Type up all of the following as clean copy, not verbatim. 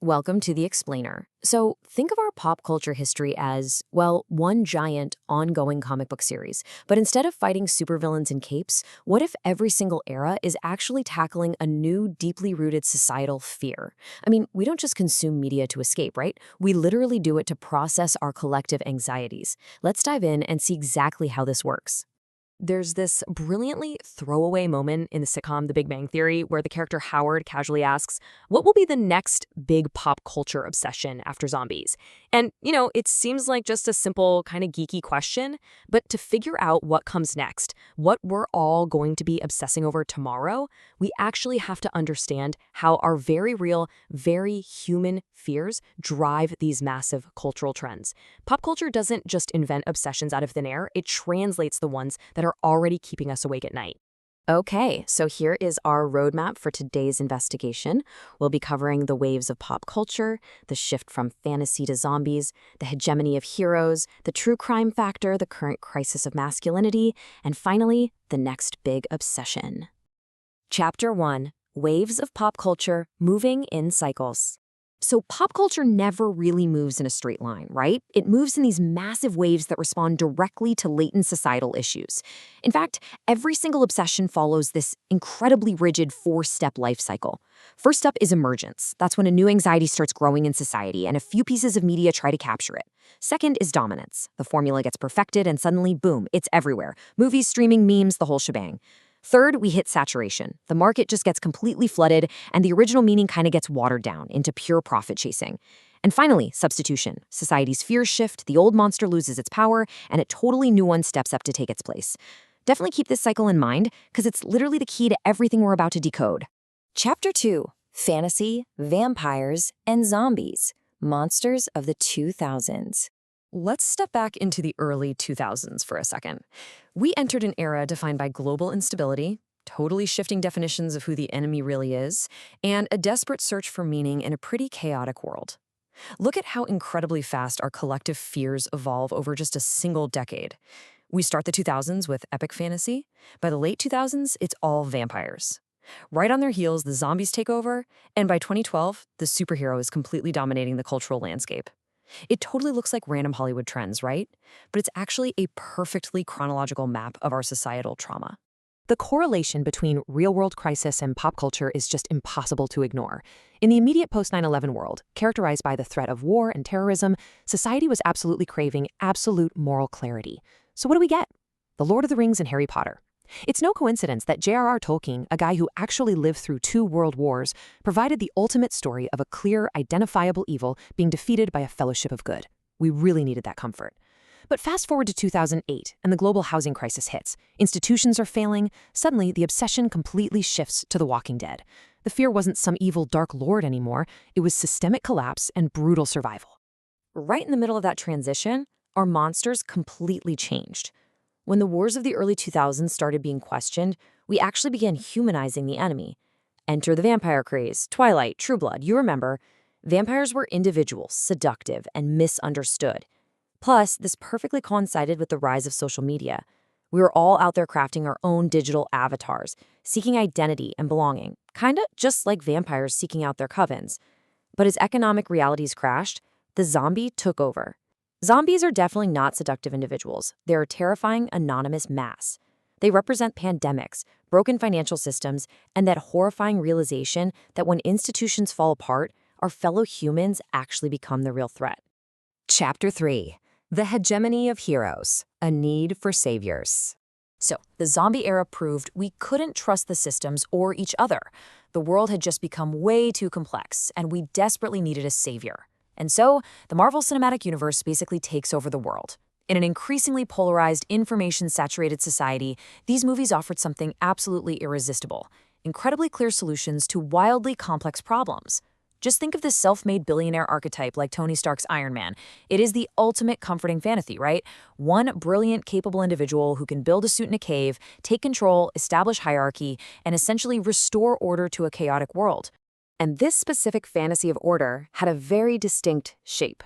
Welcome to The Explainer. So, think of our pop culture history as, well, one giant, ongoing comic book series. But instead of fighting supervillains in capes, what if every single era is actually tackling a new, deeply rooted societal fear? I mean, we don't just consume media to escape, right? We literally do it to process our collective anxieties. Let's dive in and see exactly how this works. There's this brilliantly throwaway moment in the sitcom The Big Bang Theory where the character Howard casually asks, what will be the next big pop culture obsession after zombies? And, it seems like just a simple, kind of geeky question, but to figure out what comes next, what we're all going to be obsessing over tomorrow, we actually have to understand how our very real, very human fears drive these massive cultural trends. Pop culture doesn't just invent obsessions out of thin air, it translates the ones that are already keeping us awake at night. Okay, so here is our roadmap for today's investigation. We'll be covering the waves of pop culture, the shift from fantasy to zombies, the hegemony of heroes, the true crime factor, the current crisis of masculinity, and finally, the next big obsession. Chapter 1. Waves of Pop Culture Moving in Cycles. So pop culture never really moves in a straight line, right? It moves in these massive waves that respond directly to latent societal issues. In fact, every single obsession follows this incredibly rigid four-step life cycle. First up is emergence. That's when a new anxiety starts growing in society and a few pieces of media try to capture it. Second is dominance. The formula gets perfected and suddenly, boom, it's everywhere. Movies, streaming, memes, the whole shebang. Third, we hit saturation. The market just gets completely flooded, and the original meaning kind of gets watered down into pure profit chasing. And finally, substitution. Society's fears shift, the old monster loses its power, and a totally new one steps up to take its place. Definitely keep this cycle in mind, because it's literally the key to everything we're about to decode. Chapter 2. Fantasy, Vampires, and Zombies. Monsters of the 2000s. Let's step back into the early 2000s for a second. We entered an era defined by global instability, totally shifting definitions of who the enemy really is, and a desperate search for meaning in a pretty chaotic world. Look at how incredibly fast our collective fears evolve over just a single decade. We start the 2000s with epic fantasy. By the late 2000s, it's all vampires. Right on their heels, the zombies take over, and by 2012, the superhero is completely dominating the cultural landscape. It totally looks like random Hollywood trends, right? But it's actually a perfectly chronological map of our societal trauma. The correlation between real-world crisis and pop culture is just impossible to ignore. In the immediate post-9/11 world, characterized by the threat of war and terrorism, society was absolutely craving absolute moral clarity. So what do we get? The Lord of the Rings and Harry Potter. It's no coincidence that J.R.R. Tolkien, a guy who actually lived through 2 world wars, provided the ultimate story of a clear, identifiable evil being defeated by a fellowship of good. We really needed that comfort. But fast forward to 2008, and the global housing crisis hits. Institutions are failing. Suddenly, the obsession completely shifts to The Walking Dead. The fear wasn't some evil dark lord anymore. It was systemic collapse and brutal survival. Right in the middle of that transition, our monsters completely changed. When the wars of the early 2000s started being questioned, we actually began humanizing the enemy. Enter the vampire craze, Twilight, True Blood, you remember. Vampires were individuals, seductive, and misunderstood. Plus, this perfectly coincided with the rise of social media. We were all out there crafting our own digital avatars, seeking identity and belonging, kinda just like vampires seeking out their covens. But as economic realities crashed, the zombie took over. Zombies are definitely not seductive individuals. They're a terrifying, anonymous mass. They represent pandemics, broken financial systems, and that horrifying realization that when institutions fall apart, our fellow humans actually become the real threat. Chapter 3. The Hegemony of Heroes, a Need for Saviors. So, the zombie era proved we couldn't trust the systems or each other. The world had just become way too complex, and we desperately needed a savior. And so, the Marvel Cinematic Universe basically takes over the world. In an increasingly polarized, information-saturated society, these movies offered something absolutely irresistible: incredibly clear solutions to wildly complex problems. Just think of this self-made billionaire archetype like Tony Stark's Iron Man. It is the ultimate comforting fantasy, right? One brilliant, capable individual who can build a suit in a cave, take control, establish hierarchy, and essentially restore order to a chaotic world. And this specific fantasy of order had a very distinct shape.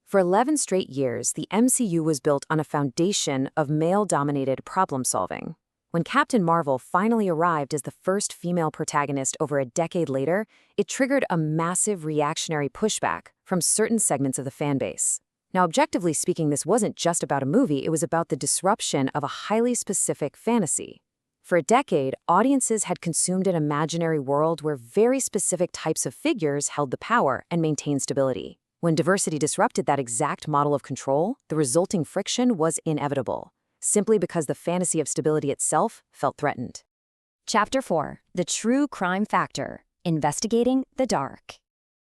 For 11 straight years, the MCU was built on a foundation of male-dominated problem-solving. When Captain Marvel finally arrived as the first female protagonist over a decade later, it triggered a massive reactionary pushback from certain segments of the fan base. Now, objectively speaking, this wasn't just about a movie, it was about the disruption of a highly specific fantasy. For a decade, audiences had consumed an imaginary world where very specific types of figures held the power and maintained stability. When diversity disrupted that exact model of control, the resulting friction was inevitable, simply because the fantasy of stability itself felt threatened. Chapter 4: The True Crime Factor: Investigating the Dark.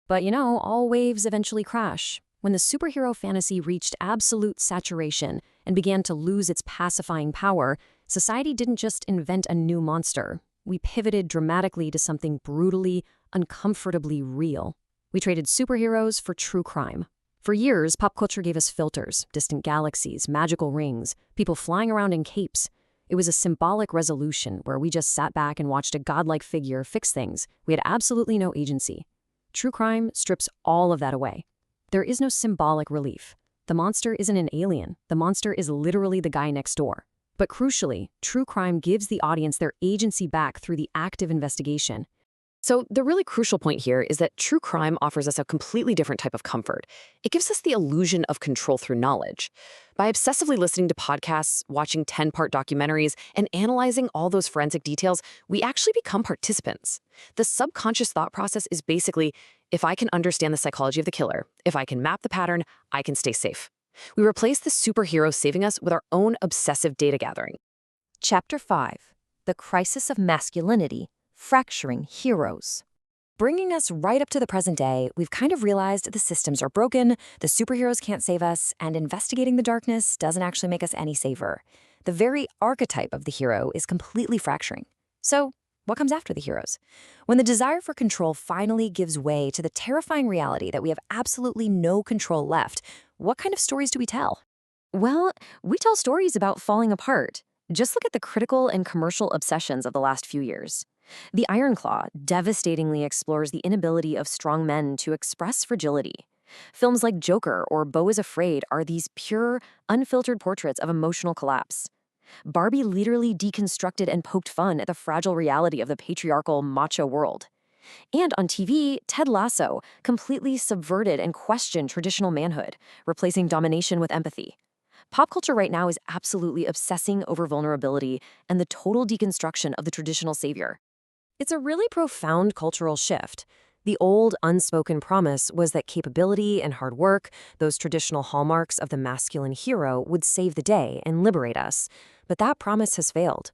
But all waves eventually crash. When the superhero fantasy reached absolute saturation and began to lose its pacifying power, society didn't just invent a new monster. We pivoted dramatically to something brutally, uncomfortably real. We traded superheroes for true crime. For years, pop culture gave us filters, distant galaxies, magical rings, people flying around in capes. It was a symbolic resolution where we just sat back and watched a godlike figure fix things. We had absolutely no agency. True crime strips all of that away. There is no symbolic relief. The monster isn't an alien. The monster is literally the guy next door. But crucially, true crime gives the audience their agency back through the active investigation. So the really crucial point here is that true crime offers us a completely different type of comfort. It gives us the illusion of control through knowledge. By obsessively listening to podcasts, watching 10-part documentaries, and analyzing all those forensic details, we actually become participants. The subconscious thought process is basically, if I can understand the psychology of the killer, if I can map the pattern, I can stay safe. We replace the superhero saving us with our own obsessive data gathering. Chapter 5: The Crisis of Masculinity: Fracturing Heroes. Bringing us right up to the present day, we've kind of realized the systems are broken, the superheroes can't save us, and investigating the darkness doesn't actually make us any safer. The very archetype of the hero is completely fracturing. So, what comes after the heroes? When the desire for control finally gives way to the terrifying reality that we have absolutely no control left, what kind of stories do we tell? Well, we tell stories about falling apart. Just look at the critical and commercial obsessions of the last few years. The Iron Claw devastatingly explores the inability of strong men to express fragility. Films like Joker or Beau is Afraid are these pure, unfiltered portraits of emotional collapse. Barbie literally deconstructed and poked fun at the fragile reality of the patriarchal, macho world. And on TV, Ted Lasso completely subverted and questioned traditional manhood, replacing domination with empathy. Pop culture right now is absolutely obsessing over vulnerability and the total deconstruction of the traditional savior. It's a really profound cultural shift. The old, unspoken promise was that capability and hard work, those traditional hallmarks of the masculine hero, would save the day and liberate us. But that promise has failed.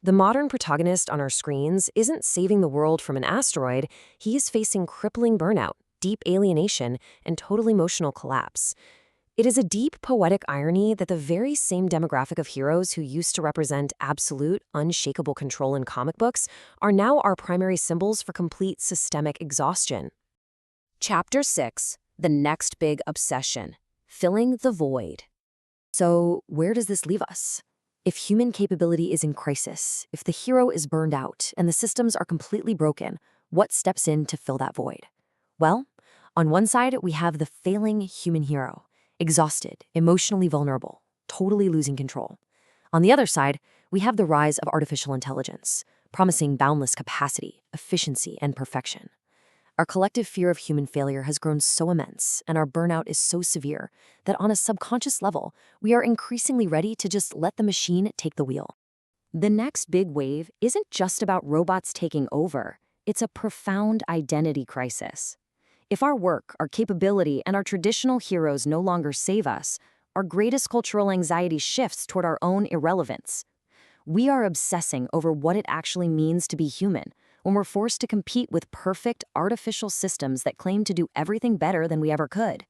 The modern protagonist on our screens isn't saving the world from an asteroid. He is facing crippling burnout, deep alienation, and total emotional collapse. It is a deep poetic irony that the very same demographic of heroes who used to represent absolute, unshakable control in comic books are now our primary symbols for complete systemic exhaustion. Chapter 6: The Next Big Obsession: Filling the Void. So, where does this leave us? If human capability is in crisis, if the hero is burned out, and the systems are completely broken, what steps in to fill that void? Well, on one side, we have the failing human hero. Exhausted, emotionally vulnerable, totally losing control. On the other side, we have the rise of artificial intelligence, promising boundless capacity, efficiency, and perfection. Our collective fear of human failure has grown so immense, and our burnout is so severe, that on a subconscious level, we are increasingly ready to just let the machine take the wheel. The next big wave isn't just about robots taking over, it's a profound identity crisis. If our work, our capability, and our traditional heroes no longer save us, our greatest cultural anxiety shifts toward our own irrelevance. We are obsessing over what it actually means to be human when we're forced to compete with perfect artificial systems that claim to do everything better than we ever could.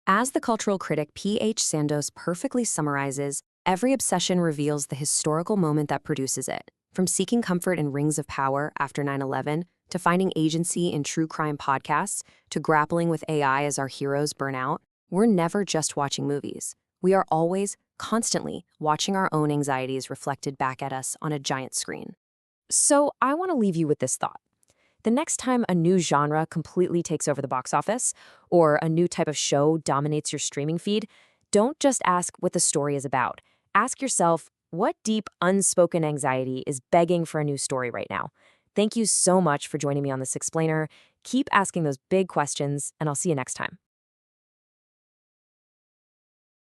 As the cultural critic P.H. Sandoz perfectly summarizes, every obsession reveals the historical moment that produces it. From seeking comfort in rings of power after 9/11, to finding agency in true crime podcasts, to grappling with AI as our heroes burn out, we're never just watching movies. We are always, constantly, watching our own anxieties reflected back at us on a giant screen. So I want to leave you with this thought. The next time a new genre completely takes over the box office, or a new type of show dominates your streaming feed, don't just ask what the story is about. Ask yourself, what deep, unspoken anxiety is begging for a new story right now? Thank you so much for joining me on this explainer. Keep asking those big questions, and I'll see you next time.